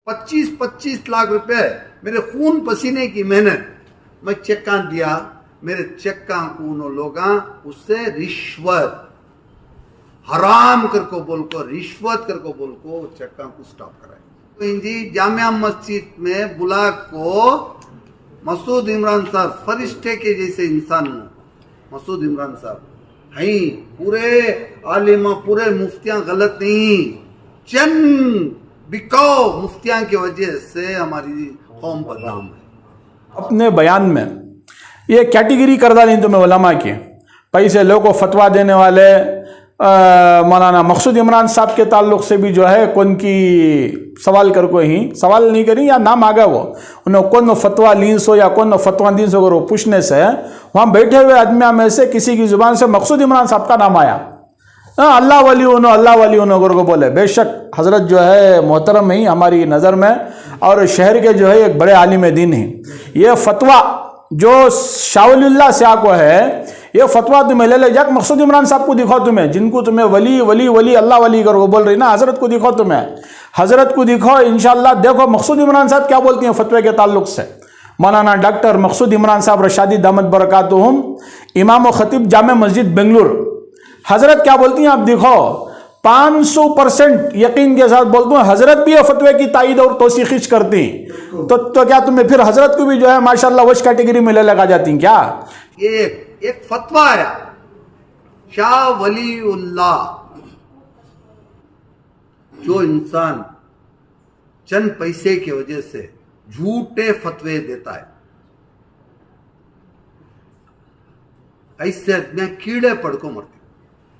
25-25 लाख रुपए मेरे खून पसीने की मेहनत मैं चेक का दिया। मेरे चेक का उन्होंने लोग उससे रिश्वत हराम करको बोल को रिश्वत करको बोल को चेक का को स्टॉप कराए। तो इंजी जामिया मस्जिद में बुला को मसूद इमरान साहब फरिश्ते के जैसे इंसान हो। मसूद इमरान साहब है पूरे आलिमा पूरे मुफ्तियां गलत नहीं, चंद बिकाऊ मुफ्तियां की वजह से हमारी कौम बदनाम है। अपने बयान में ये कैटेगरी कर डाली तुम्हें उलमा की, पैसे लोगों को फतवा देने वाले मौलाना मकसूद इमरान साहब के ताल्लुक से भी जो है कौन की सवाल कर को ही सवाल नहीं करी या नाम आ गया वो उन्हें कौन फतवा लीन सो या कौन फतवा दीन सो करो पूछने से वहाँ बैठे हुए आदमिया में से किसी की जुबान से मकसूद इमरान साहब का नाम आया। अल्लाह वली उन्हों को बोले। बेशक हजरत जो है मोहतरम ही हमारी नज़र में और शहर के जो है एक बड़े आलिम दीन हैं। ये फतवा जो शाहुल्लाह शाह को है ये फतवा तुम्हें ले जाक मकसूद इमरान साहब को दिखाओ, तुम्हें जिनको तुम्हें वली वली वली अल्लाह वली करो बोल रही ना, हजरत को दिखाओ, तुम्हें हजरत को दिखाओ इंशाअल्लाह। देखो मकसूद इमरान साहब क्या बोलती हैं फतवे के ताल्लुक से। मौलाना डॉक्टर मकसूद इमरान साहब रशादी दामद बरकातुहुम इमाम व खतीब जामे मस्जिद बेंगलुरु, हजरत क्या बोलती हैं आप देखो। 500% यकीन के साथ बोलता हूँ हजरत भी फतवे की तायीद और तौसीक़ करती तो क्या तुम्हें फिर हजरत को भी जो है माशाल्लाह वश कैटेगरी में ले लगा जाती हैं क्या। एक फतवा आया शाह वलीउल्लाह, जो इंसान चंद पैसे की वजह से झूठे फतवे देता है ऐसे आदमी कीड़े पड़को मरते।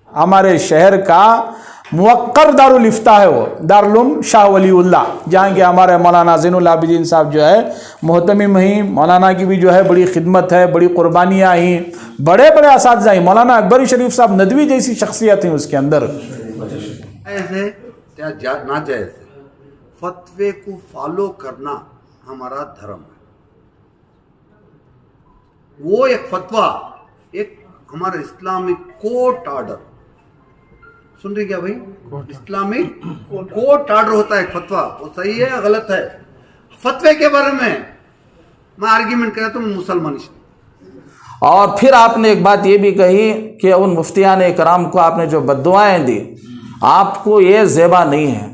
हमारे शहर का मुवक्कर दारुल इफ्ता है वो दारुल शाह वलीउल्लाह, जहाँ के हमारे मौलाना ज़ैनुल आबिदीन साहब जो है मोहतमिम ही, मौलाना की भी जो है बड़ी खिदमत है, बड़ी कुर्बानियाँ ही, बड़े बड़े असातिज़ा ही, मौलाना अकबरी शरीफ साहब नदवी जैसी शख्सियत हैं उसके अंदर। ऐसे नाजायज फतवे को फॉलो करना हमारा धर्म है। वो एक फतवा एक हमारा इस्लामिक कोर्ट ऑर्डर, सुन रही क्या भाई, इस्लामिक कोर्ट ऑर्डर होता है फतवा, वो सही है या गलत है। फतवे के बारे में मैं आर्ग्यूमेंट करा तो मुसलमान। और फिर आपने एक बात ये भी कही कि उन मुफ्तियान कराम को आपने जो बद्दुआएं दी, आपको ये ज़ेबा नहीं है,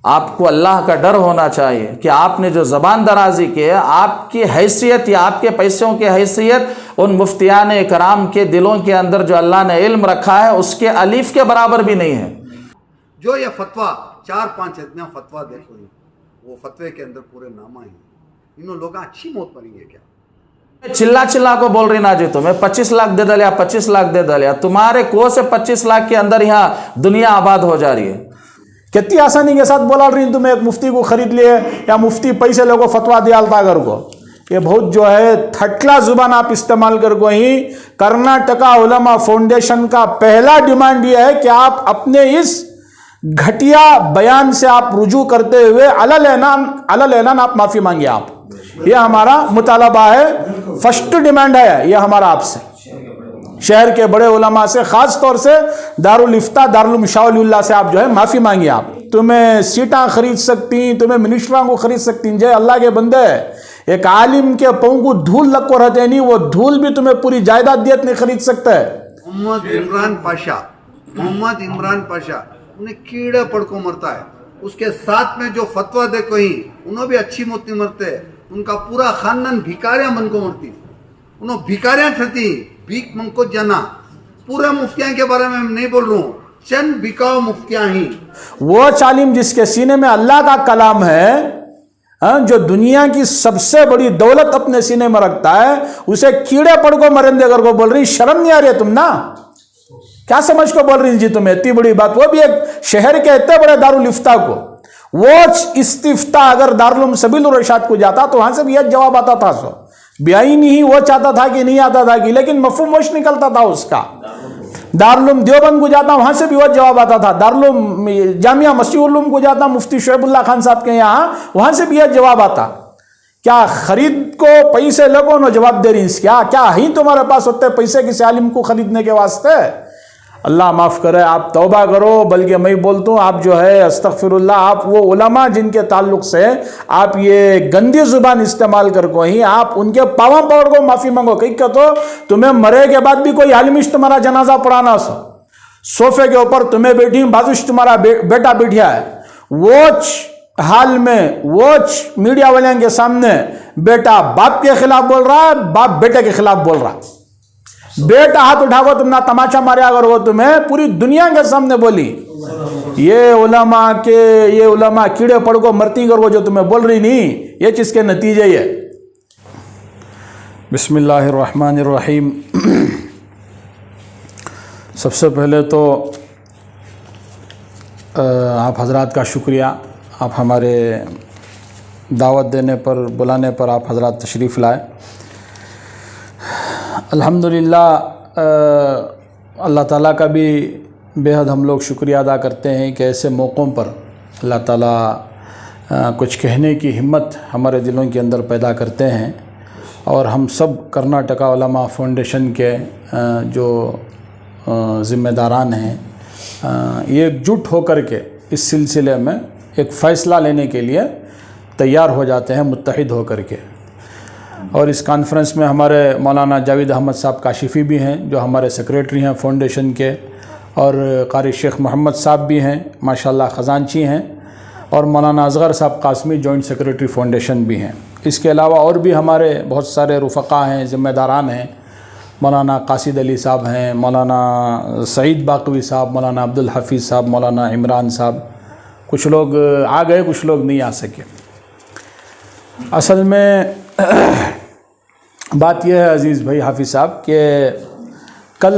आपको अल्लाह का डर होना चाहिए कि आपने जो ज़बान दराजी की है, आपकी हैसियत या आपके पैसों की हैसियत उन मुफ्तियान कराम के दिलों के अंदर जो अल्लाह ने इल्म रखा है उसके अलीफ के बराबर भी नहीं है। जो ये फतवा 4-5 इतना फतवा देखो, वो फतवे के अंदर पूरे नामा है, इन लोग अच्छी मौत मरेंगे क्या। चिल्ला को बोल रही ना जी तुम्हें 25 लाख दे डालिया, 25 लाख दे डालिया, तुम्हारे को से 25 लाख के अंदर यहाँ दुनिया आबाद हो जा रही है। कितनी आसानी के साथ बोला रही तुम्हें एक मुफ्ती को खरीद लिए या मुफ्ती पैसे लोगों फतवा दिया घर को। ये बहुत जो है थटला जुबान आप इस्तेमाल कर को ही। कर्नाटका उलमा फाउंडेशन का पहला डिमांड यह है कि आप अपने इस घटिया बयान से आप रुजू करते हुए अलल-एलान आप माफी मांगिए। आप ये हमारा मुतालबा है, फर्स्ट डिमांड है ये हमारा आपसे, शहर के बड़े उलमा से, खास तौर से दारुल इफ्ता दारुल शाह वलीउल्लाह से आप जो है माफी मांगिए। आप तुम्हें सीटा खरीद सकती, तुम्हें मिनिस्टरों को खरीद सकती, जय अल्लाह के बंदे, एक आलिम के पाँव को धूल लग को रहते नहीं, वो धूल भी तुम्हें पूरी जायदाद दियत नहीं खरीद सकता है। मोहम्मद इमरान पाशा उन्हें कीड़े पड़को मरता है, उसके साथ में जो फतवा दे कोई उन्होंने भी अच्छी मौत नहीं मरते, उनका पूरा खानदान भिकारियां मन को मरती, उन्होंने भिकारियां थी, भीख मन को जाना। पूरा मुफ्तियां के बारे में नहीं बोल रहा हूँ, चंद बिकाऊ मुफ्तियां ही। वो चालिम जिसके सीने में अल्लाह का कलाम है, जो दुनिया की सबसे बड़ी दौलत अपने सीने में रखता है, उसे कीड़े पड़ को मरंदे कर को बोल रही, शर्म नहीं आ रही है तुम ना, क्या समझ को बोल रही जी तुम्हें इतनी बड़ी बात, वो भी एक शहर के इतने बड़े दारुल इफ्ता को। वो इस्तिफ्ता अगर दारुल सबील रशाद को जाता तो वहां से भी यह जवाब आता था, सो ब्याई नहीं वो चाहता था कि नहीं आता था कि, लेकिन मफहूम वश निकलता था उसका। दारुल देवबंद को जाता वहां से भी वह जवाब आता था, दारुल जामिया मसीहुल को जाता मुफ्ती शुएबुल्लाह खान साहब के यहाँ, वहां से भी यह जवाब आता। क्या खरीद को पैसे लोगों ने जवाब दे रही, क्या क्या ही तुम्हारे पास होते पैसे किसी आलिम को खरीदने के वास्ते। अल्लाह माफ़ करे, आप तौबा करो। बल्कि मैं बोलता हूँ आप जो है अस्तगफिरुल्लाह, आप वो उलमा जिनके ताल्लुक़ से आप ये गंदी ज़ुबान इस्तेमाल कर को ही आप उनके पावा पड़ को माफ़ी मांगो। कहीं क्या तो तुम्हें मरे के बाद भी कोई आलिमिश तुम्हारा जनाजा पढ़ाना सोफे के ऊपर तुम्हें बैठी बाजुश तुम्हारा बेटा बैठा है, वोच हाल में वोच मीडिया वाले के सामने बेटा बाप के खिलाफ बोल रहा है, बाप बेटे के खिलाफ बोल रहा है। बेटा हाथ उठाओ तुम ना तमाचा मारे, अगर वो तुम्हें पूरी दुनिया के सामने बोली ये उलमा कीड़े पड़ को मरती कर वो जो तुम्हें बोल रही नहीं, ये चीज़ के नतीजे ये। बिस्मिल्लाहिर्रहमानिर्रहीम। सबसे पहले तो आप हजरात का शुक्रिया, आप हमारे दावत देने पर बुलाने पर आप हजरात तशरीफ़ लाए। अल्हम्दुलिल्लाह अल्लाह ताला का भी बेहद हम लोग शुक्रिया अदा करते हैं कि ऐसे मौक़ों पर अल्लाह ताला कुछ कहने की हिम्मत हमारे दिलों के अंदर पैदा करते हैं। और हम सब कर्नाटका उलमा फाउंडेशन के जो ज़िम्मेदारान हैं ये एकजुट होकर के इस सिलसिले में एक फ़ैसला लेने के लिए तैयार हो जाते हैं, मुत्तहिद होकर के। और इस कॉन्फ्रेंस में हमारे मौलाना जावेद अहमद साहब काशिफ़ी भी हैं जो हमारे सेक्रेटरी हैं फाउंडेशन के, और कारी शेख मोहम्मद साहब भी हैं माशाल्लाह ख़जानची हैं, और मौलाना असगर साहब कासमी जॉइंट सेक्रेटरी फाउंडेशन भी हैं। इसके अलावा और भी हमारे बहुत सारे रुफ़क़ा हैं, ज़िम्मेदारान हैं। मौलाना कासिद अली साहब हैं, मौलाना सईद बाकवी साहब, मौलाना अब्दुल हफीज़ साहब, मौलाना इमरान साहब। कुछ लोग आ गए, कुछ लोग नहीं आ सके। असल में बात यह है अज़ीज़ भाई हाफिज़ साहब कि कल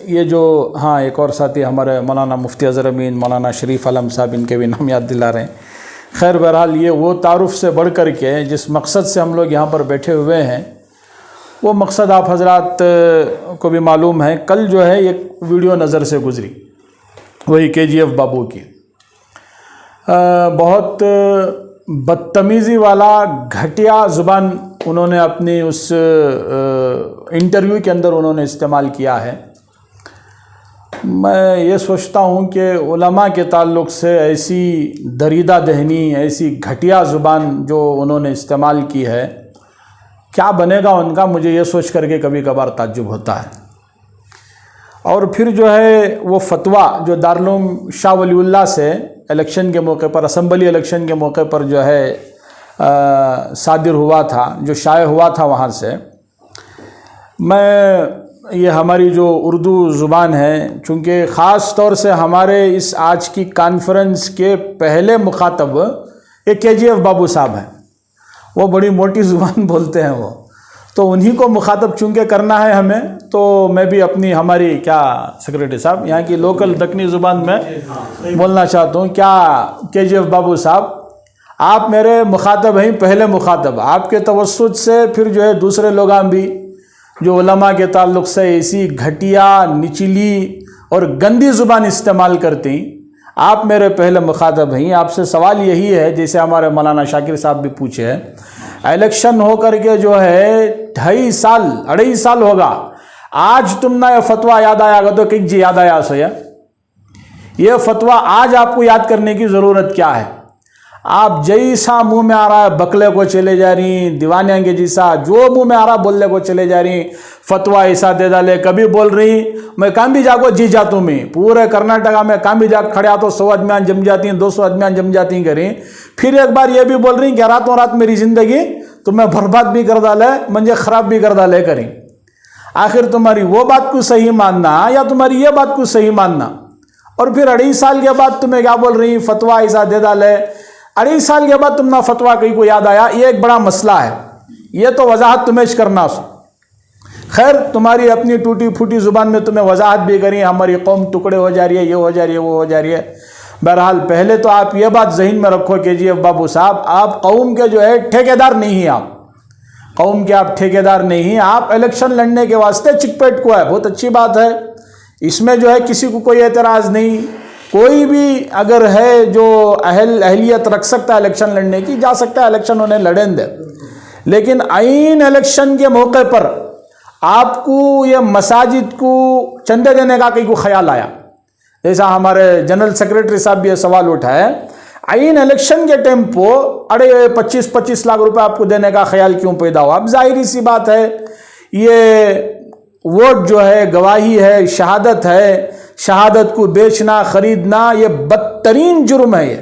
ये जो एक और साथी हमारे मौलाना मुफ्ती अज़हर अमीन, मौलाना शरीफ आलम साहब, इनके भी नाम याद दिला रहे हैं। खैर बहरहाल ये वो तारुफ़ से बढ़ कर के जिस मकसद से हम लोग यहाँ पर बैठे हुए हैं वो मकसद आप हजरात को भी मालूम है। कल जो है एक वीडियो नज़र से गुज़री, वही KGF बाबू की, बहुत बदतमीज़ी वाला घटिया ज़ुबान उन्होंने अपनी उस इंटरव्यू के अंदर उन्होंने इस्तेमाल किया है। मैं ये सोचता हूँ कि उलमा के ताल्लुक़ से ऐसी दरीदा दहनी, ऐसी घटिया ज़ुबान जो उन्होंने इस्तेमाल की है, क्या बनेगा उनका, मुझे ये सोच करके कभी कभार ताज्जुब होता है। और फिर जो है वो फतवा जो दारुल शाह वलीउल्लाह से इलेक्शन के मौके पर, असम्बली इलेक्शन के मौके पर जो है सादिर हुआ था, जो शाये हुआ था, वहाँ से मैं ये हमारी जो उर्दू ज़ुबान है, चूँकि ख़ास तौर से हमारे इस आज की कॉन्फ्रेंस के पहले मुखातब एक KGF बाबू साहब हैं, वो बड़ी मोटी ज़ुबान बोलते हैं वो, तो उन्हीं को मुखातब चूँकि करना है हमें, तो मैं भी अपनी हमारी क्या सेक्रेटरी साहब यहाँ की लोकल दक्कनी ज़ुबान में बोलना चाहता हूँ। क्या KGF बाबू साहब, आप मेरे मुखातब हैं, पहले मुखातब, आपके तवस्सुत से फिर जो है दूसरे लोग भी जो उलमा के ताल्लुक़ से ऐसी घटिया, निचली और गंदी ज़ुबान इस्तेमाल करती, आप मेरे पहले मुखातब हैं। आपसे सवाल यही है, जैसे हमारे मौलाना शाकिर साहब भी पूछे हैं, इलेक्शन हो करके जो है 2.5 साल होगा, आज तुम ना ये फतवा याद आया तो किक जी याद आया सो ये फतवा आज आपको याद करने की ज़रूरत क्या है? आप जैसा मुंह में आ रहा है बकले को चले जा रही, दीवानिया के जैसा जो मुंह में आ रहा बोलने को चले जा रही, फतवा ऐसा दे डाले। कभी बोल रही मैं काम भी जाको जी जातू मैं, पूरे कर्नाटका में काम भी जाकर खड़े तो 100 आदमियाँ जम जाती हैं, 200 आदमियाँ जम जाती करें। फिर एक बार ये भी बोल रही कि रातों रात मेरी ज़िंदगी तुम्हें बर्बाद भी कर डाले, मुझे ख़राब भी कर डाले करें। आखिर तुम्हारी वो बात को सही मानना या तुम्हारी ये बात को सही मानना? और फिर 2.5 साल के बाद तुम्हें क्या बोल रही, फतवा ऐसा दे डाले। 2.5 साल के बाद तुम ना फतवा कहीं को याद आया, ये एक बड़ा मसला है। ये तो वजाहत तुम्हें करना। खैर तुम्हारी अपनी टूटी फूटी ज़ुबान में तुम्हें वजाहत भी करी, हमारी कौम टुकड़े हो जा रही है, ये हो जा रही है, वो हो जा रही है। बहरहाल पहले तो आप ये बात जहन में रखो KGF बाबू साहब, आप कौम के जो है ठेकेदार नहीं हैं। आप कौम के आप ठेकेदार नहीं हैं, आप इलेक्शन लड़ने के वास्ते चिकपेट को है, बहुत अच्छी बात है, इसमें जो है किसी को कोई एतराज़ नहीं। कोई भी अगर है जो अहलियत रख सकता है इलेक्शन लड़ने की, जा सकता है इलेक्शन उन्हें लड़ें दे। लेकिन आइन इलेक्शन के मौके पर आपको ये मसाजिद को चंदे देने का कहीं को ख्याल आया? जैसा हमारे जनरल सेक्रेटरी साहब भी ये सवाल उठाया, आइन इलेक्शन के टाइम को अरे 25-25 लाख रुपए आपको देने का ख्याल क्यों पैदा हुआ? अब जाहिर सी बात है, ये वोट जो है गवाही है, शहादत है, शहादत को बेचना खरीदना ये बदतरीन जुर्म है, ये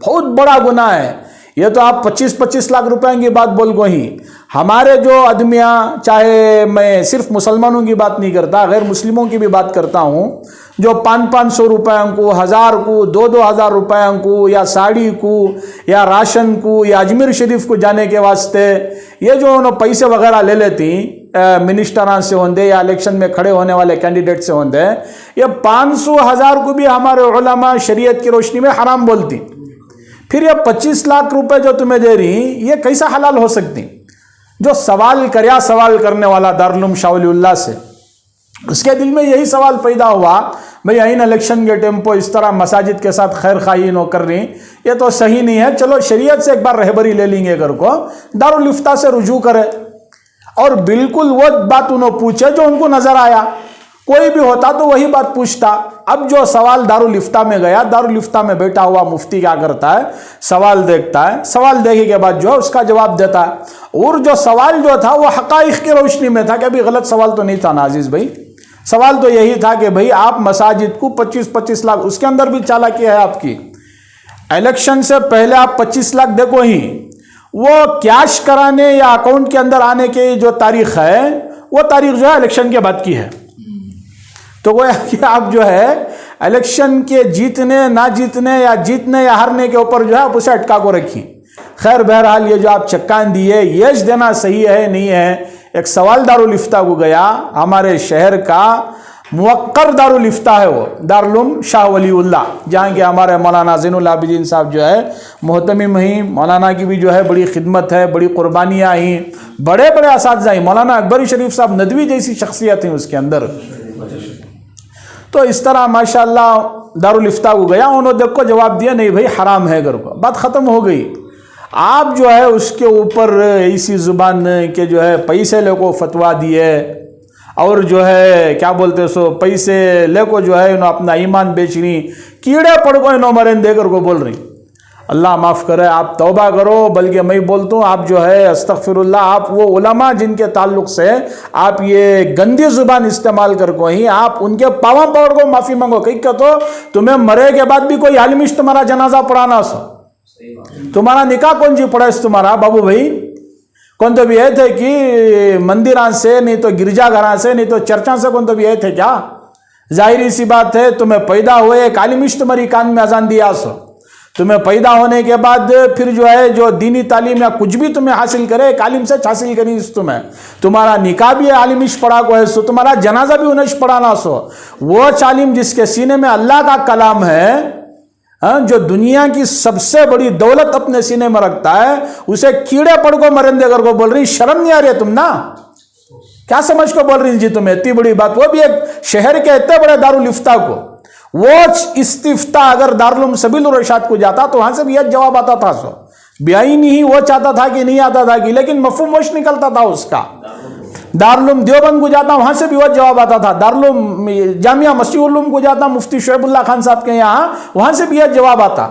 बहुत बड़ा गुनाह है। ये तो आप 25-25 लाख रुपए की बात बोल गो ही, हमारे जो आदमियाँ, चाहे मैं सिर्फ मुसलमानों की बात नहीं करता, गैर मुस्लिमों की भी बात करता हूँ, जो 500-500 रुपये को, 1000 को, 2-2 रुपये को, या साड़ी को, या राशन को, या अजमेर शरीफ को जाने के वास्ते ये जो उन्होंने पैसे वगैरह ले लेती मिनिस्टरान से होंगे या इलेक्शन में खड़े होने वाले कैंडिडेट से होंगे, ये 500-1000 को भी हमारे उलमा शरीयत की रोशनी में हराम बोलती। फिर ये 25 लाख रुपए जो तुम्हें दे रही, ये कैसा हलाल हो सकती? जो सवाल करने वाला दारुल उलूम शाह वलीउल्लाह से, उसके दिल में यही सवाल पैदा हुआ, भाई आइन इलेक्शन के टेम्पो इस तरह मसाजिद के साथ खैर खाई नो कर रही, ये तो सही नहीं है। चलो शरीयत से एक बार रहबरी ले लेंगे, घर को दारुल इफ्ता से रुजू करे और बिल्कुल वो बात उन्होंने पूछे जो उनको नजर आया। कोई भी होता तो वही बात पूछता। अब जो सवाल दारुल इफ्ता में गया, दारुल इफ्ता में बैठा हुआ मुफ्ती क्या करता है, सवाल देखता है, सवाल देखने के बाद जो है उसका जवाब देता है। और जो सवाल जो था वो हकाइक की रोशनी में था कि अभी गलत सवाल तो नहीं था ना अजीज भाई, सवाल तो यही था कि भाई आप मसाजिद को 25-25 लाख, उसके अंदर भी चालाकी है आपकी। इलेक्शन से पहले आप 25 लाख देखो ही, वो कैश कराने या अकाउंट के अंदर आने की जो तारीख है, वो तारीख जो है इलेक्शन के बाद की है। तो वो कि आप जो है इलेक्शन के जीतने ना जीतने या जीतने या हारने के ऊपर जो है आप उसे अटका को रखी। खैर बहरहाल ये जो आप चक्कान दिए, ये देना सही है नहीं है। एक सवाल दारुल इफ्ता को गया, हमारे शहर का मुवक्कर दारुल इफ्ता है वो दारुल उलूम शाह वलीउल्लाह, जहाँ के हमारे मौलाना ज़ैनुल आबिदीन साहब जो है मोहतमिम ही, मौलाना की भी जो है बड़ी खिदमत है, बड़ी कुर्बानियाँ ही, बड़े बड़े असातिज़ा ही, मौलाना अकबरी शरीफ साहब नदवी जैसी शख्सियत हैं उसके अंदर। तो इस तरह माशाअल्लाह दारुल इफ्ता को गया, उन्होंने देखो जवाब दिया नहीं भाई हराम है, घर को बात ख़त्म हो गई। आप जो है उसके ऊपर इसी ज़ुबान के जो है पैसे ले को फतवा दिए और जो है क्या बोलते सो पैसे ले को जो है इन्हों अपना ईमान बेच रही, कीड़े पड़ को इन्हों मरें देकर को बोल रही। अल्लाह माफ़ करे, आप तौबा करो। बल्कि मैं बोलता हूँ आप जो है अस्तगफिरुल्लाह, आप वो उलमा जिनके ताल्लुक़ से आप ये गंदी ज़ुबान इस्तेमाल कर को ही आप उनके पावा पकड़ को माफ़ी मांगो। कहीं का तो तुम्हें मरे के बाद भी कोई आलिमिश तुम्हारा जनाजा पढ़ाना सो, तुम्हारा निकाह कौन जी पड़ा तुम्हारा बाबू भाई? कौन तो भी ये थे कि मंदिरां से, नहीं तो गिरजाघरां से, नहीं तो चर्चा से, कौन तो भी ये थे क्या? जाहिर सी बात है तुम्हें पैदा हुए एक आलिमिश तुम्हारी कान में अजान दिया सो, तुम्हें पैदा होने के बाद फिर जो है जो दीनी तालीम या कुछ भी तुम्हें हासिल करे एक आलिम से हासिल करी, तुम्हें तुम्हारा निकाह भी आलिमिश पढ़ा को है सो, तुम्हारा जनाजा भी उन्हें पढ़ाना सो। वो आलिम जिसके सीने में अल्लाह का कलाम है, जो दुनिया की सबसे बड़ी दौलत अपने सीने में रखता है, उसे कीड़े पड़ को मरंदे कर को बोल रही, शर्म नहीं आ रही है तुम ना? क्या समझ को बोल रही जी तुम्हें इतनी बड़ी बात, वो भी एक शहर के इतने बड़े दारुल इफ्ता को। वो इस्तिफ्ता अगर दारुल उलूम सबील रशाद को जाता तो वहां से भी यह जवाब आता था सो, ब्याई नहीं वो चाहता था कि नहीं आता था कि, लेकिन मफहूम वश निकलता था उसका। दारुल उलूम देवबंद को जाता वहां से भी वह जवाब आता था, दारुल उलूम जामिया मस्जिदुल उलूम को जाता मुफ्ती शुएबुल्लाह खान साहब के यहाँ, वहां से भी यह जवाब आता।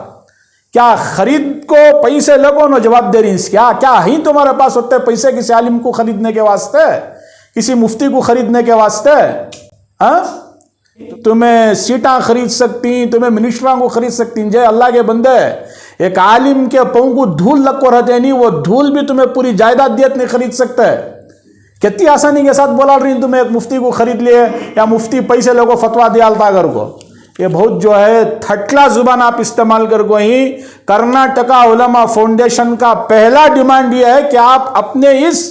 क्या खरीद को पैसे लगो न जवाब दे रही, क्या क्या ही तुम्हारे पास होते पैसे किसी आलिम को खरीदने के वास्ते, किसी मुफ्ती को खरीदने के वास्ते? हाँ, तुम्हें सीटा खरीद सकती, तुम्हें मिनिस्टरों को खरीद सकती। जय अल्लाह के बंदे, एक आलिम के पाँव को धूल लग को रहते नहीं, वो धूल भी तुम्हें पूरी जायदाद दियत नहीं खरीद सकते। कितनी आसानी के साथ बोला रही तुम्हें एक मुफ्ती को खरीद लिए या मुफ्ती पैसे लोगों फतवा दिया घर को। ये बहुत जो है थटला जुबान आप इस्तेमाल कर को ही। कर्नाटका उलमा फाउंडेशन का पहला डिमांड यह है कि आप अपने इस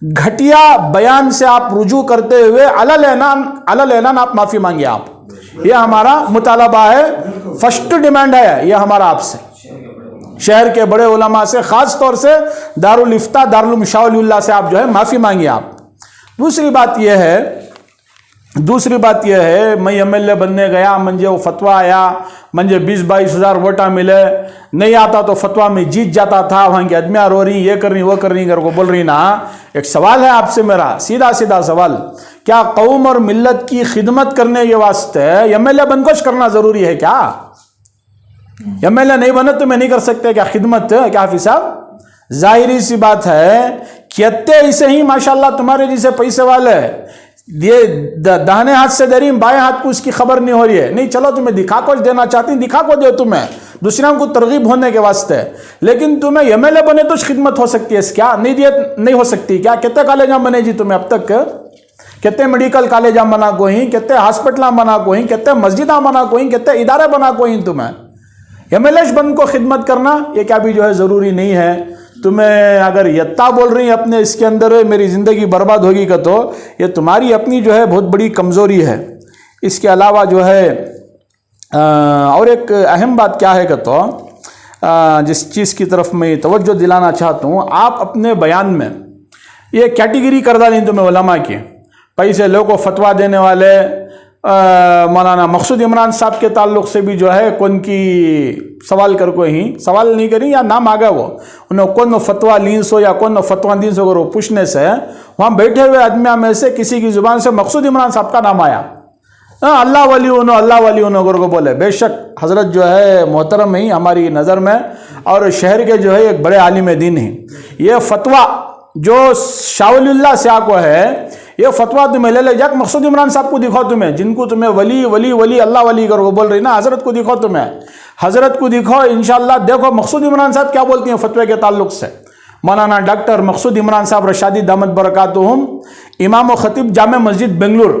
घटिया बयान से आप रुजू करते हुए अलल ऐलान आप माफी मांगिए आप, यह हमारा मुतालबा है, फर्स्ट डिमांड है यह हमारा आपसे, शहर के बड़े उलमा से, खास तौर से दारुल इफ्ता दारुल उलूम शाह वलीउल्लाह से आप जो है माफी मांगिए आप। दूसरी बात यह है दूसरी बात यह है, मैं एमएलए बनने गया, मुझे वो फतवा आया, मुझे 20-22 हज़ार वोटा मिले, नहीं आता तो फतवा में जीत जाता था, वहाँ की आदमियाँ रो रही, ये कर रही वो कर रही कर को बोल रही ना। एक सवाल है आपसे मेरा, सीधा सीधा सवाल, क्या कौम और मिल्लत की खिदमत करने के वास्ते एमएलए बनकोश करना ज़रूरी है क्या? एमएलए नहीं बने तो मैं नहीं कर सकते क्या खिदमत? क्या हाफिज साहब, जाहिरी सी बात है, कहते इसे ही माशाल्लाह तुम्हारे जैसे पैसे वाले ये दाहिने हाथ से दे रही, बाएं हाथ को उसकी खबर नहीं हो रही है। नहीं चलो तुम्हें दिखा को देना चाहती, दिखा को दो तुम्हें, दूसरों को तरगीब होने के वास्ते, लेकिन तुम्हें एमएलए बने तो खिदमत हो सकती है क्या? नहीं दिए नहीं हो सकती क्या? कितने कॉलेज बने जी तुम्हें अब तक? कितने मेडिकल कॉलेज बना को ही, कितने हॉस्पिटल बना को ही, कितने मस्जिद बना को ही, कितने इदारे बना को ही, तुम्हें एमएलए बन को खिदमत करना ये क्या भी जो है ज़रूरी नहीं है। तुम्हें अगर यत्ता बोल रही अपने इसके अंदर मेरी ज़िंदगी बर्बाद होगी का, तो ये तुम्हारी अपनी जो है बहुत बड़ी कमज़ोरी है। इसके अलावा जो है और एक अहम बात क्या है कि तो जिस चीज़ की तरफ मैं तवज्जो दिलाना चाहता हूँ, आप अपने बयान में ये कैटेगरी कर डाली तुम्हें उलमा की, पैसे लोगों को फतवा देने वाले मौलाना मकसूद इमरान साहब के ताल्लुक़ से भी जो है कौन की सवाल कर को ही सवाल नहीं करी या नाम आ गया वो उन्हें कौन फतवा लीन सो या कौन फतवा दीन सो करो पूछने से वहाँ बैठे हुए आदमियों में से किसी की ज़ुबान से मकसूद इमरान साहब का नाम आया। अल्लाह वली उन्होंने को बोले, बेशक हज़रत जो है मोहतरम ही हमारी नज़र में और शहर के जो है एक बड़े आलिम दीन ही। ये फतवा जो शाहुल्लाह शाह को है, ये फतवा तुम्हें ले ले जाकर मकसूद इमरान साहब को दिखाओ, तुम्हें जिनको तुम्हें वली वली वली अल्लाह वली करो बोल रही ना, हज़रत को दिखाओ, तुम्हें हज़रत को दिखाओ, इंशाअल्लाह देखो मकसूद इमरान साहब क्या बोलती हैं फतवे के ताल्लुक़ से। मौलाना डॉक्टर मकसूद इमरान साहब रशादी दामद बरकातुहुम, इमाम व खतीब जामे मस्जिद बेंगलुरु,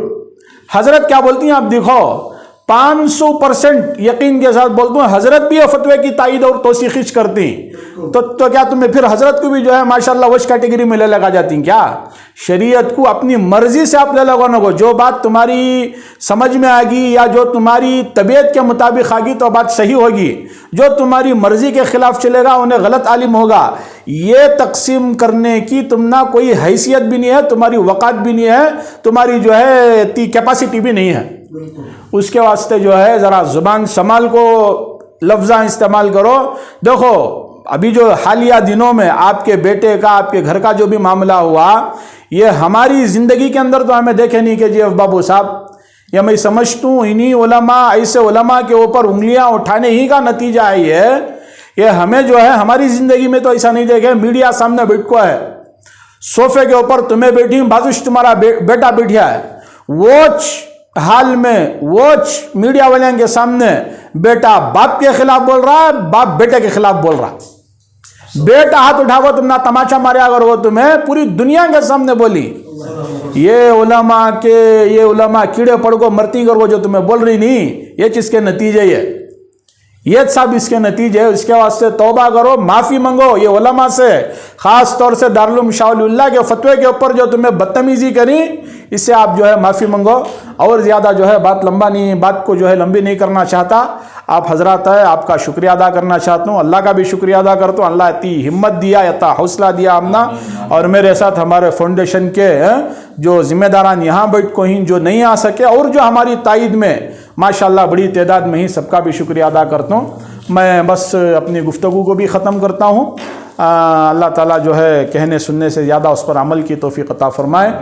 हज़रत क्या बोलती हैं आप देखो। 500% यकीन के साथ बोलता हूँ, हज़रत भी ये फतवे की तायीद और तौसीक़ करती, तो क्या तुम्हें फिर हज़रत को भी जो है माशाल्लाह वश कैटेगरी में ले लगा जाती क्या? शरीयत को अपनी मर्जी से आप ले लगाना को, जो बात तुम्हारी समझ में आएगी या जो तुम्हारी तबीयत के मुताबिक आएगी तो बात सही होगी, जो तुम्हारी मर्जी के खिलाफ चलेगा उन्हें गलत आलिम होगा। ये तकसीम करने की तुम ना कोई हैसियत भी नहीं है, तुम्हारी वक़ात भी नहीं है, तुम्हारी जो है इतनी कैपेसिटी भी नहीं है। उसके वास्ते जो है ज़रा ज़ुबान संभाल को लफ्ज़ा इस्तेमाल करो। देखो अभी जो हालिया दिनों में आपके बेटे का आपके घर का जो भी मामला हुआ, ये हमारी ज़िंदगी के अंदर तो हमें देखे नहीं कि जी बाबू साहब, या मैं समझता हूँ इन्हीं उलमा ऐसे उलमा के ऊपर उंगलियां उठाने ही का नतीजा है ये हमें जो है हमारी ज़िंदगी में तो ऐसा नहीं देखे। मीडिया सामने बैठ को है, सोफे के ऊपर तुम्हें बैठी बाजुश तुम्हारा बेटा बैठा है, वॉच हाल में वॉच मीडिया वाले के सामने बेटा बाप के खिलाफ बोल रहा है, बाप बेटे के खिलाफ बोल रहा है। बेटा हाथ उठाओ तुम ना तमाचा मारे अगर वो तुम्हें पूरी दुनिया के सामने बोली, ये उलमा कीड़े पड़ को मरती कर वो जो तुम्हें बोल रही नहीं, ये चीज़ के नतीजे ये सब इसके नतीजे है। इसके वास्ते तौबा करो, माफ़ी मंगो ये उलमा से, ख़ास तौर से दारुल शाहुल्लाह के फतवे के ऊपर जो तुम्हें बदतमीज़ी करी, इससे आप जो है माफ़ी मंगो। और ज़्यादा जो है बात को जो है लंबी नहीं करना चाहता। आप हजरात है आपका शुक्रिया अदा करना चाहता हूँ, अल्लाह का भी शुक्रिया अदा करता हूँ। अल्लाह इतनी हिम्मत दिया, इतना हौसला दिया हमना, और मेरे साथ हमारे फाउंडेशन के जो ज़िम्मेदारान यहाँ बैठ को ही जो नहीं आ सके और जो हमारी तायद में माशाल्लाह बड़ी तादाद में ही, सबका भी शुक्रिया अदा करता हूँ। मैं बस अपनी गुफ्तगू को भी ख़त्म करता हूँ। अल्लाह ताला जो है कहने सुनने से ज़्यादा उस पर अमल की तौफीक अता फरमाए।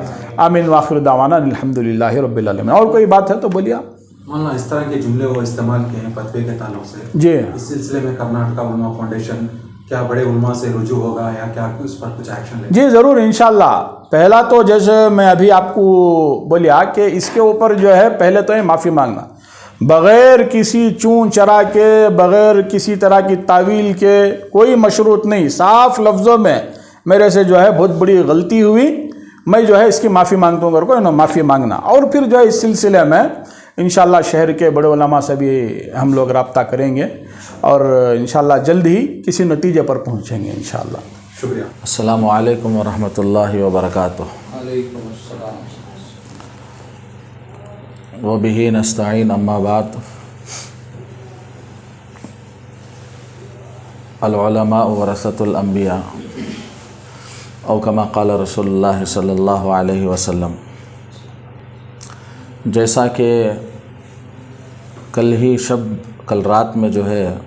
आमीन व आखिर दावाना अल्हम्दुलिल्लाहि रब्बिल आलमीन। और कोई बात है तो बोलिए आप। मौलाना इस तरह के जुमले वो इस्तेमाल किए हैं फतवे के ताल्लुक से जी, इस सिलसिले में कर्नाटका उलमा फाउंडेशन क्या बड़े उलमा से रुजू होगा या क्या उस पर कुछ एक्शन लेगा? जी ज़रूर इंशाल्लाह। पहला तो जैसे मैं अभी आपको बोलिया कि इसके ऊपर जो है पहले तो है माफ़ी मांगना, बग़ैर किसी चूं चरा के, बग़ैर किसी तरह की तावील के, कोई मशरूत नहीं, साफ लफ्ज़ों में मेरे से जो है बहुत बड़ी गलती हुई, मैं जो है इसकी माफ़ी मांगता हूँ, करको माफ़ी मांगना। और फिर जो है इस सिलसिले में इंशाल्लाह शहर के बड़े उलमा से भी हम लोग रब्ता करेंगे और इंशाल्लाह जल्द ही किसी नतीजे पर पहुँचेंगे इंशाल्लाह। शुक्रिया। अस्सलामु अलैकुम वरहमतुल्लाहि वबरकातुहू। व बिही नस्तईन, अम्मा बाद। अल उलमा वरसतुल अंबिया औ कमा क़ाल रसूलुल्लाह सल्लल्लाहु अलैहि वसल्लम। जैसा कि कल रात में जो है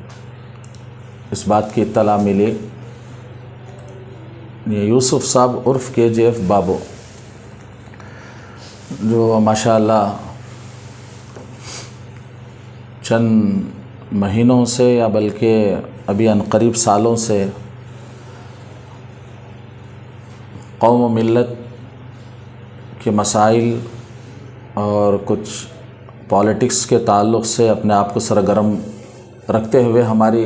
इस बात की इत्तला मिली, ये यूसुफ साहब उर्फ़ KGF बाबू, जो माशाअल्लाह चंद महीनों से या बल्कि अभी अनकरीब सालों से कौम व मिल्लत के मसाइल और कुछ पॉलिटिक्स के ताल्लुक़ से अपने आप को सरगर्म रखते हुए हमारी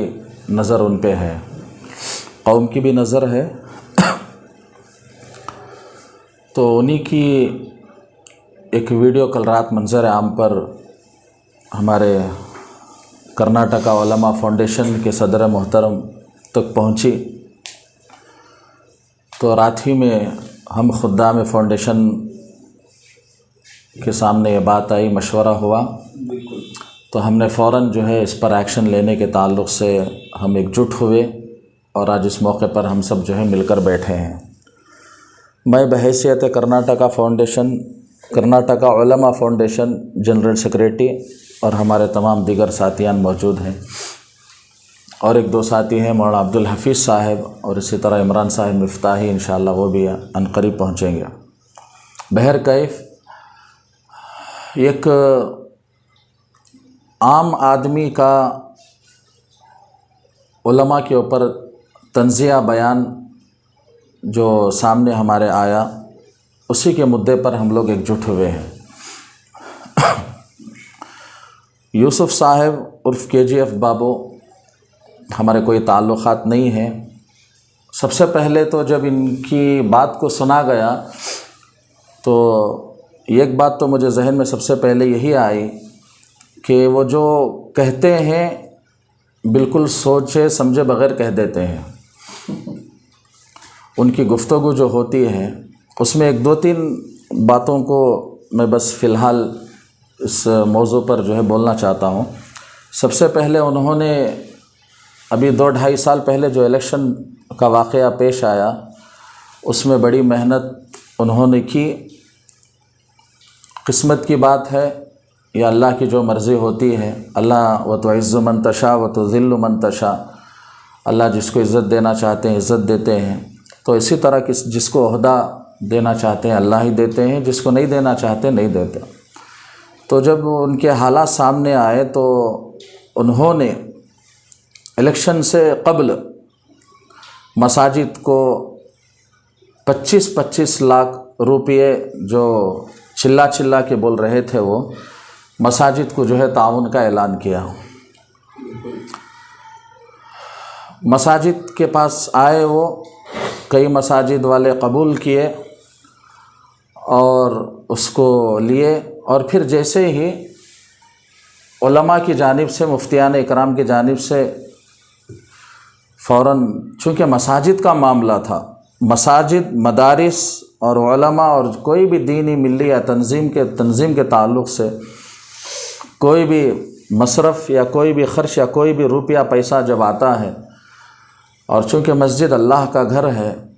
नज़र उन पे है, कौम की भी नज़र है। तो उन्हीं की एक वीडियो कल रात मंजर आम पर हमारे कर्नाटका उलमा फाउंडेशन के सदर मोहतरम तक पहुंची। तो रात ही में हम खुद्दाम फाउंडेशन के सामने ये बात आई, मशवरा हुआ, तो हमने फ़ौरन जो है इस पर एक्शन लेने के ताल्लुक़ से हम एकजुट हुए और आज इस मौके पर हम सब जो है मिलकर बैठे हैं। मैं बहैसियत कर्नाटका उलमा फाउंडेशन जनरल सेक्रेटरी और हमारे तमाम दीगर साथियान मौजूद हैं, और एक दो साथी हैं मौलाना अब्दुल हफीज़ साहब और इसी तरह इमरान साहब मिफ्ताही, इंशाअल्लाह वो भी अनकरीब पहुँचेंगे। बहर कैफ एक आम आदमी का उलमा के ऊपर तंज़िया बयान जो सामने हमारे आया, उसी के मुद्दे पर हम लोग एकजुट हुए हैं। यूसुफ साहब उर्फ़ KGF बाबू हमारे कोई ताल्लुक़ात नहीं हैं। सबसे पहले तो जब इनकी बात को सुना गया तो एक बात तो मुझे जहन में सबसे पहले यही आई कि वो जो कहते हैं बिल्कुल सोचे समझे बग़ैर कह देते हैं। उनकी गुफ्तगू जो होती है उसमें एक दो तीन बातों को मैं बस फ़िलहाल इस मौजू पर जो है बोलना चाहता हूँ। सबसे पहले उन्होंने अभी 2-2.5 साल पहले जो इलेक्शन का वाक़या पेश आया, उसमें बड़ी मेहनत उन्होंने की। किस्मत की बात है या अल्लाह की जो मर्ज़ी होती है, अल्लाह व तुइज़्ज़ु मन तशा व तुज़िल्लु मन तशा, अल्लाह जिसको इज़्ज़त देना चाहते हैं इज़्ज़त देते हैं। तो इसी तरह जिसको ओहदा देना चाहते हैं अल्लाह ही देते हैं, जिसको नहीं देना चाहते नहीं देते। तो जब उनके हालात सामने आए तो उन्होंने इलेक्शन से कबल मसाजिद को 25-25 लाख रुपये जो चिल्ला के बोल रहे थे, वो मसाजिद को जो है ताउन का ऐलान किया। मसाजिद के पास आए, वो कई मसाजिद वाले कबूल किए और उसको लिए, और फिर जैसे ही उलमा की जानिब से, मुफ्तियान इकराम की जानिब से फ़ौरन, चूँकि मसाजिद का मामला था, मसाजिद, मदारिस और उलमा और कोई भी दीनी मिल्ली या तंज़ीम के ताल्लुक़ से कोई भी मसरफ़ या कोई भी ख़र्च या कोई भी रुपया पैसा जब आता है, और चूँकि मस्जिद अल्लाह का घर है,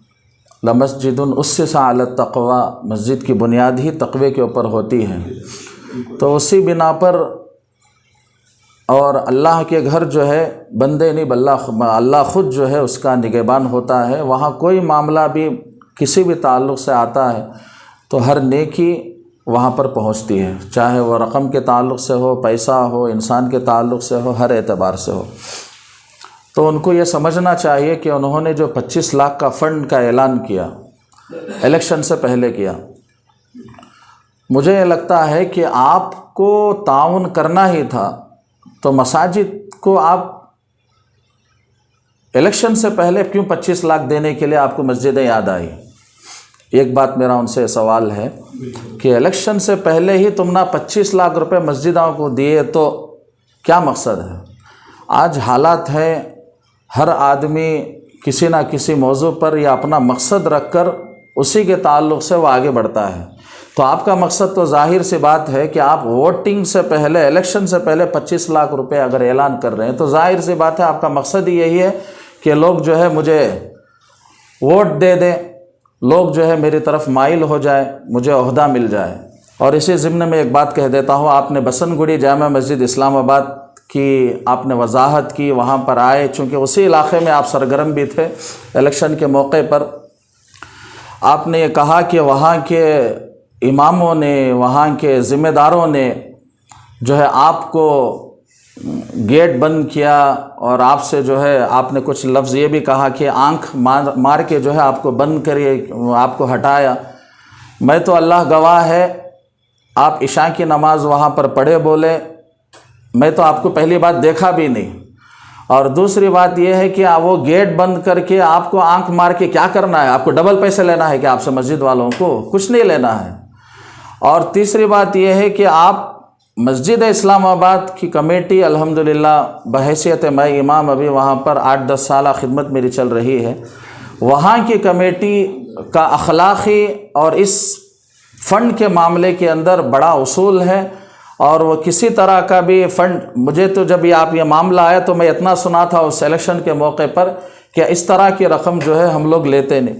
लमस्जिदुन उस्सिसा अला तक़वा, मस्जिद की बुनियाद ही तक़वे के ऊपर होती है। तो उसी बिना पर, और अल्लाह के घर जो है बंदे नहीं अल्लाह ख़ुद जो है उसका निगहबान होता है। वहाँ कोई मामला भी किसी भी ताल्लुक़ से आता है तो हर नेकी वहाँ पर पहुँचती है, चाहे वह रकम के ताल्लुक़ से हो, पैसा हो, इंसान के ताल्लुक़ से हो, हर एतबार से हो। तो उनको ये समझना चाहिए कि उन्होंने जो 25 लाख का फ़ंड का ऐलान किया, इलेक्शन से पहले किया, मुझे ये लगता है कि आपको ताउन करना ही था तो मसाजिद को आप इलेक्शन से पहले क्यों 25 लाख देने के लिए आपको मस्जिदें याद आई? एक बात मेरा उनसे सवाल है कि इलेक्शन से पहले ही तुम ना 25 लाख रुपए मस्जिदों को दिए तो क्या मकसद है? आज हालात है, हर आदमी किसी ना किसी मौजू पर या अपना मकसद रखकर उसी के ताल्लुक़ से वो आगे बढ़ता है। तो आपका मकसद तो जाहिर सी बात है कि आप वोटिंग से पहले, इलेक्शन से पहले 25 लाख रुपए अगर ऐलान कर रहे हैं तो जाहिर सी बात है आपका मकसद ही यही है कि लोग जो है मुझे वोट दे दें, लोग जो है मेरी तरफ माइल हो जाए, मुझे ओहदा मिल जाए। और इसी ज़िम्न में एक बात कह देता हूँ, आपने बसनगुड़ी जामा मस्जिद इस्लामाबाद की आपने वजाहत की, वहाँ पर आए, चूँकि उसी इलाके में आप सरगर्म भी थे इलेक्शन के मौके पर। आपने ये कहा कि वहाँ के इमामों ने, वहाँ के ज़िम्मेदारों ने जो है आपको गेट बंद किया और आपसे जो है आपने कुछ लफ्ज़ ये भी कहा कि आंख मार के जो है आपको बंद करिए, आपको हटाया। मैं तो अल्लाह गवाह है, आप इशा की नमाज़ वहाँ पर पढ़े बोले, मैं तो आपको पहली बात देखा भी नहीं। और दूसरी बात यह है कि वो गेट बंद करके आपको आंख मार के क्या करना है? आपको डबल पैसे लेना है कि आपसे मस्जिद वालों को? कुछ नहीं लेना है। और तीसरी बात यह है कि आप मस्जिद इस्लामाबाद की कमेटी, अल्हम्दुलिल्लाह बहैसियत मैं इमाम अभी वहाँ पर 8-10 साल खिदमत मेरी चल रही है, वहाँ की कमेटी का अखलाक़ी और इस फ़ंड के मामले के अंदर बड़ा उसूल है। और वो किसी तरह का भी फ़ंड, मुझे तो जब ये मामला आया तो मैं इतना सुना था उस इलेक्शन के मौके पर कि इस तरह की रकम जो है हम लोग लेते नहीं,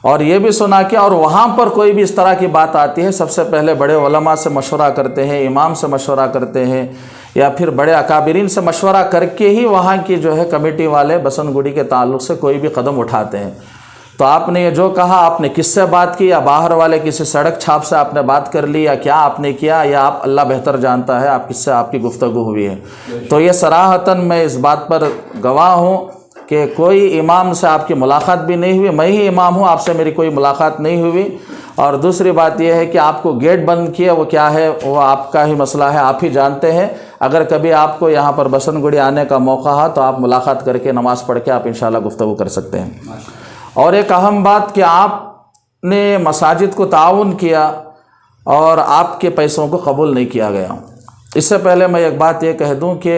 और ये भी सुना कि और वहाँ पर कोई भी इस तरह की बात आती है सबसे पहले बड़े उलमा से मशवरा करते हैं, इमाम से मशवरा करते हैं, या फिर बड़े अकाबिरीन से मशवरा करके ही वहाँ की जो है कमेटी वाले बसनगुड़ी के ताल्लुक़ से कोई भी कदम उठाते हैं। तो आपने ये जो कहा, आपने किससे बात की, या बाहर वाले किसी सड़क छाप से आपने बात कर ली, या क्या आपने किया, या आप अल्लाह बेहतर जानता है आप किससे आपकी गुफ्तगू हुई है। तो ये सराहतन मैं इस बात पर गवाह हूँ कि कोई इमाम से आपकी मुलाकात भी नहीं हुई, मैं ही इमाम हूँ, आपसे मेरी कोई मुलाकात नहीं हुई। और दूसरी बात यह है कि आपको गेट बंद किया, वो क्या है वो आपका ही मसला है, आप ही जानते हैं। अगर कभी आपको यहाँ पर बसनगुड़ी आने का मौका हो तो आप मुलाकात करके नमाज़ पढ़ के आप इंशाल्लाह गुफ्तगू कर सकते हैं। और एक अहम बात कि आपने मसाजिद को ताउन किया और आपके पैसों को कबूल नहीं किया गया। इससे पहले मैं एक बात ये कह दूं कि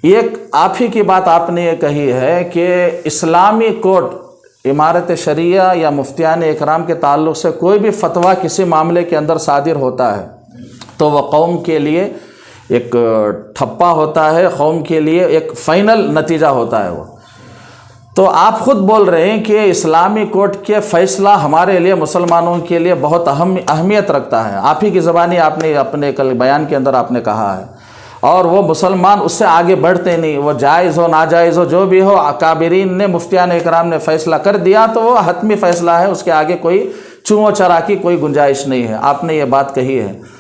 एक आप ही की बात आपने ये कही है कि इस्लामी कोर्ट इमारत शरिया या मुफ्तियान इकराम के ताल्लुक़ से कोई भी फतवा किसी मामले के अंदर सादिर होता है तो वह कौम के लिए एक ठप्पा होता है, कौम के लिए एक फ़ाइनल नतीजा होता है वो। तो आप ख़ुद बोल रहे हैं कि इस्लामी कोर्ट के फ़ैसला हमारे लिए, मुसलमानों के लिए बहुत अहमियत रखता है। आप ही की ज़बानी आपने अपने कल बयान के अंदर आपने कहा है, और वो मुसलमान उससे आगे बढ़ते नहीं, वो जायज़ हो नाजायज़ हो जो भी हो, अकाबिरीन ने, मुफ्तियान इकराम ने फ़ैसला कर दिया तो वो हतमी फ़ैसला है, उसके आगे कोई चूँ चरा की कोई गुंजाइश नहीं है। आपने ये बात कही है।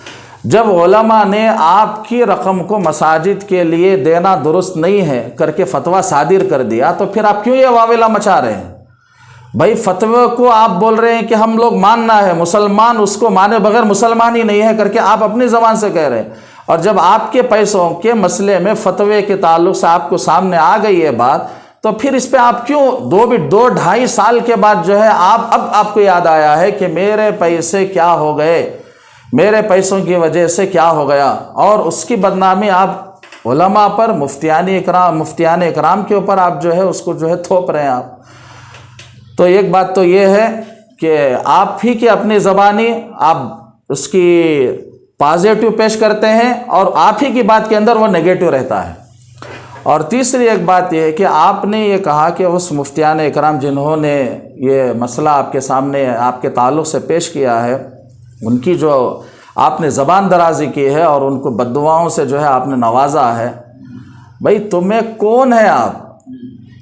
जब उलमा ने आपकी रकम को मसाजिद के लिए देना दुरुस्त नहीं है करके फतवा सादिर कर दिया, तो फिर आप क्यों ये वावेला मचा रहे हैं? भाई फतवे को आप बोल रहे हैं कि हम लोग मानना है, मुसलमान उसको माने बगैर मुसलमान ही नहीं है करके आप अपनी ज़बान से कह रहे हैं। और जब आपके पैसों के मसले में फतवे के ताल्लुक़ से आपको सामने आ गई है बात, तो फिर इस पर आप क्यों 2-2.5 साल के बाद जो है अब आपको याद आया है कि मेरे पैसे क्या हो गए, मेरे पैसों की वजह से क्या हो गया, और उसकी बदनामी आप उलमा पर, मुफ्तियान इकराम के ऊपर आप जो है उसको जो है थोप रहे हैं आप। तो एक बात तो ये है कि आप ही की अपनी ज़बानी आप उसकी पॉजिटिव पेश करते हैं और आप ही की बात के अंदर वो नेगेटिव रहता है। और तीसरी एक बात यह है कि आपने ये कहा कि उस मुफ्तियान इकराम जिन्होंने ये मसला आपके सामने आपके ताल्लुक़ से पेश किया है, उनकी जो आपने ज़बान दराजी की है और उनको बद्दुआओं से जो है आपने नवाजा है, भाई तुम्हें कौन है आप,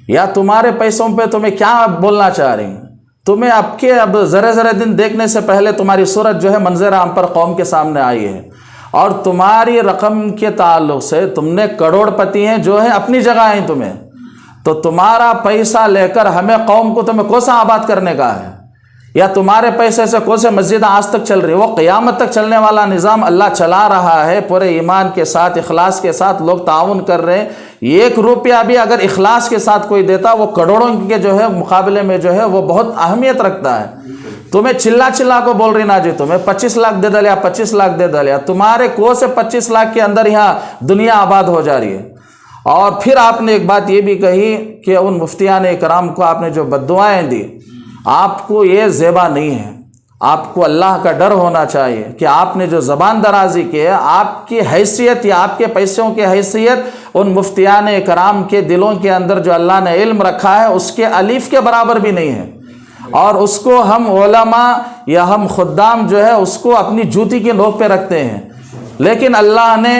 या तुम्हारे पैसों पे तुम्हें क्या आप बोलना चाह रही हैं? तुम्हें आपके अब ज़रे दिन देखने से पहले तुम्हारी सूरत जो है मंजर आम पर कौम के सामने आई है, और तुम्हारी रकम के ताल्लुक़ से तुमने करोड़पति हैं जो है अपनी जगह हैं तुम्हें, तो तुम्हारा पैसा लेकर हमें कौम को तुम्हें कोसा आबाद करने का है, या तुम्हारे पैसे से कौन से मस्जिद आज तक चल रही है? वो क़यामत तक चलने वाला निज़ाम अल्लाह चला रहा है, पूरे ईमान के साथ, इखलास के साथ लोग ताउन कर रहे हैं। 1 रुपया भी अगर इखलास के साथ कोई देता, वो करोड़ों के जो है मुकाबले में जो है वो बहुत अहमियत रखता है। तुम्हें चिल्ला को बोल रही ना जी, तुम्हें 25 लाख दे दलिया, 25 लाख दे दलिया, तुम्हारे को से 25 लाख के अंदर यहाँ दुनिया आबाद हो जा रही है। और फिर आपने एक बात ये भी कही कि उन मुफ्तियान इकराम को आपने जो बद्दुआएँ दी, आपको ये ज़ेबा नहीं है। आपको अल्लाह का डर होना चाहिए कि आपने जो ज़बान दराजी की है, आपकी हैसियत या आपके पैसों की हैसियत उन मुफ्तियान इकराम के दिलों के अंदर जो अल्लाह ने इल्म रखा है उसके अलीफ के बराबर भी नहीं है। और उसको हम उलमा या हम खुद्दाम जो है उसको अपनी जूती की नोक पे रखते हैं। लेकिन अल्लाह ने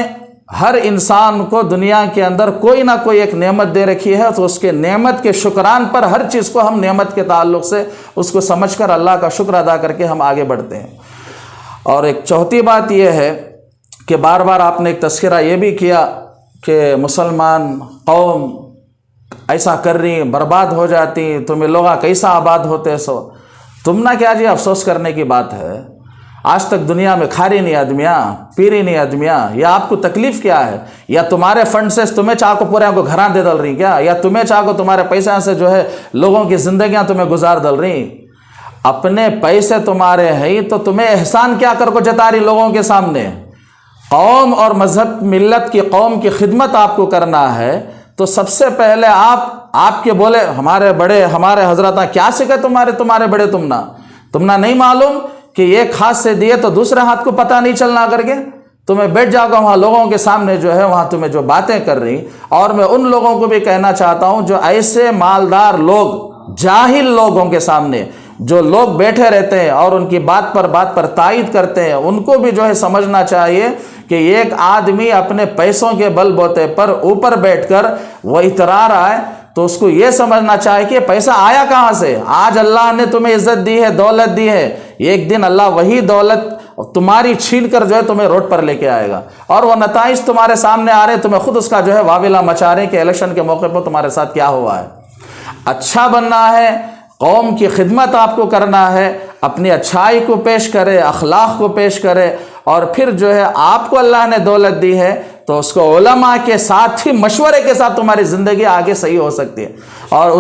हर इंसान को दुनिया के अंदर कोई ना कोई एक नेमत दे रखी है, तो उसके नेमत के शुक्रान पर हर चीज़ को हम नेमत के ताल्लुक़ से उसको समझकर अल्लाह का शुक्र अदा करके हम आगे बढ़ते हैं। और एक चौथी बात यह है कि बार बार आपने एक तस्करा ये भी किया कि मुसलमान कौम ऐसा कर रही, बर्बाद हो जाती, तुम्हें लोग कैसा आबाद होते सो। तुम ना क्या जी अफसोस करने की बात है, आज तक दुनिया में खा रही नहीं आदमियाँ, पी रही नहीं आदमियाँ, या आपको तकलीफ़ क्या है? या तुम्हारे फंड से तुम्हें चाह को पूरे को घरां दे डल रही क्या? या तुम्हें चाह को तुम्हारे पैसा से जो है लोगों की ज़िंदगियाँ तुम्हें गुजार डल रही? अपने पैसे तुम्हारे हैं तो तुम्हें एहसान क्या कर को जता रही लोगों के सामने? कौम और मज़हब मिल्लत की कौम की खिदमत आपको करना है, तो सबसे पहले आपके बोले हमारे बड़े हमारे हजरत क्या सिखे तुम्हारे बड़े तुमना नहीं मालूम कि एक हाथ से दिए तो दूसरे हाथ को पता नहीं चलना करके तुम्हें बैठ जाओगे वहाँ लोगों के सामने जो है वहाँ तुम्हें जो बातें कर रही। और मैं उन लोगों को भी कहना चाहता हूँ जो ऐसे मालदार लोग, जाहिल लोगों के सामने जो लोग बैठे रहते हैं और उनकी बात पर तायद करते हैं, उनको भी जो है समझना चाहिए कि एक आदमी अपने पैसों के बलबूते पर ऊपर बैठकर वो इतरा रहा है, तो उसको ये समझना चाहिए कि पैसा आया कहाँ से। आज अल्लाह ने तुम्हें इज्जत दी है, दौलत दी है, एक दिन अल्लाह वही दौलत तुम्हारी छीन कर जो है तुम्हें रोड पर लेके आएगा, और वो नताइज तुम्हारे सामने आ रहे, तुम्हें खुद उसका जो है वाविला मचा रहे कि इलेक्शन के मौके पर तुम्हारे साथ क्या हुआ है। अच्छा बनना है, कौम की खिदमत आपको करना है, अपनी अच्छाई को पेश करे, अखलाक को पेश करे, और फिर जो है आपको अल्लाह ने दौलत दी है तो उसको उलमा के साथ ही मशवरे के साथ तुम्हारी ज़िंदगी आगे सही हो सकती है। और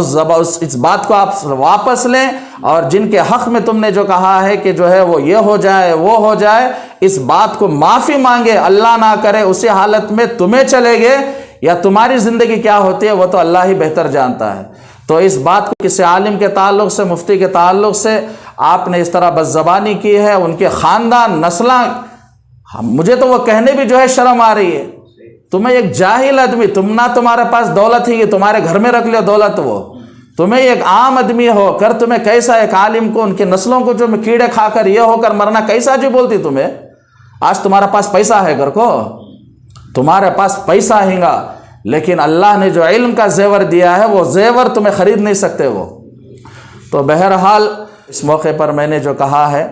इस बात को आप वापस लें, और जिनके हक़ में तुमने जो कहा है कि जो है वो ये हो जाए वो हो जाए, इस बात को माफ़ी मांगे, अल्लाह ना करे उसी हालत में तुम्हें चले गए या तुम्हारी ज़िंदगी क्या होती है वो तो अल्लाह ही बेहतर जानता है। तो इस बात को किसी आलिम के ताल्लुक़ से, मुफ्ती के ताल्लुक़ से आपने इस तरह बदज़बानी की है, उनके ख़ानदान नस्ला, मुझे तो वो कहने भी जो है शर्म आ रही है। तुम्हें एक जाहिल आदमी, तुम्हारे पास दौलत ही, तुम्हारे घर में रख लियो दौलत, वो तुम्हें एक आम आदमी होकर तुम्हें कैसा एक आलिम को उनके नस्लों को जो कीड़े खाकर ये होकर मरना कैसा जी बोलती तुम्हें। आज तुम्हारे पास पैसा है, घर को तुम्हारे पास पैसा हैगा, लेकिन अल्लाह ने जो इल्म का जेवर दिया है वो जेवर तुम्हें खरीद नहीं सकते वो। तो बहरहाल इस मौके पर मैंने जो कहा है,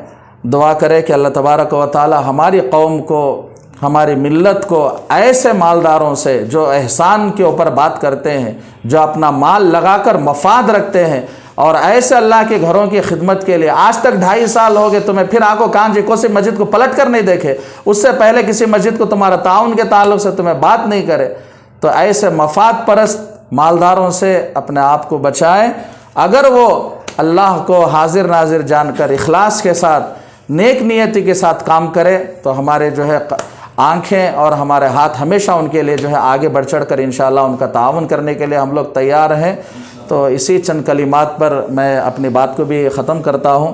दुआ करे कि अल्लाह तबारक व तआला हमारी कौम को, हमारी मिल्लत को ऐसे मालदारों से जो एहसान के ऊपर बात करते हैं, जो अपना माल लगाकर मफाद रखते हैं, और ऐसे अल्लाह के घरों की खिदमत के लिए आज तक 2.5 साल हो गए तुम्हें, फिर आको कान जी कोसी मस्जिद को पलट कर नहीं देखे, उससे पहले किसी मस्जिद को तुम्हारा ताउन के ताल्लुक़ से तुम्हें बात नहीं करे, तो ऐसे मफाद परस्त मालदारों से अपने आप को बचाएं। अगर वो अल्लाह को हाजिर नाजिर जानकर इखलास के साथ, नेक नियति के साथ काम करे, तो हमारे जो है आँखें और हमारे हाथ हमेशा उनके लिए जो है आगे बढ़ चढ़ कर इंशाअल्लाह उनका ताउन करने के लिए हम लोग तैयार हैं। तो इसी चंद कलिमात पर मैं अपनी बात को भी ख़त्म करता हूँ।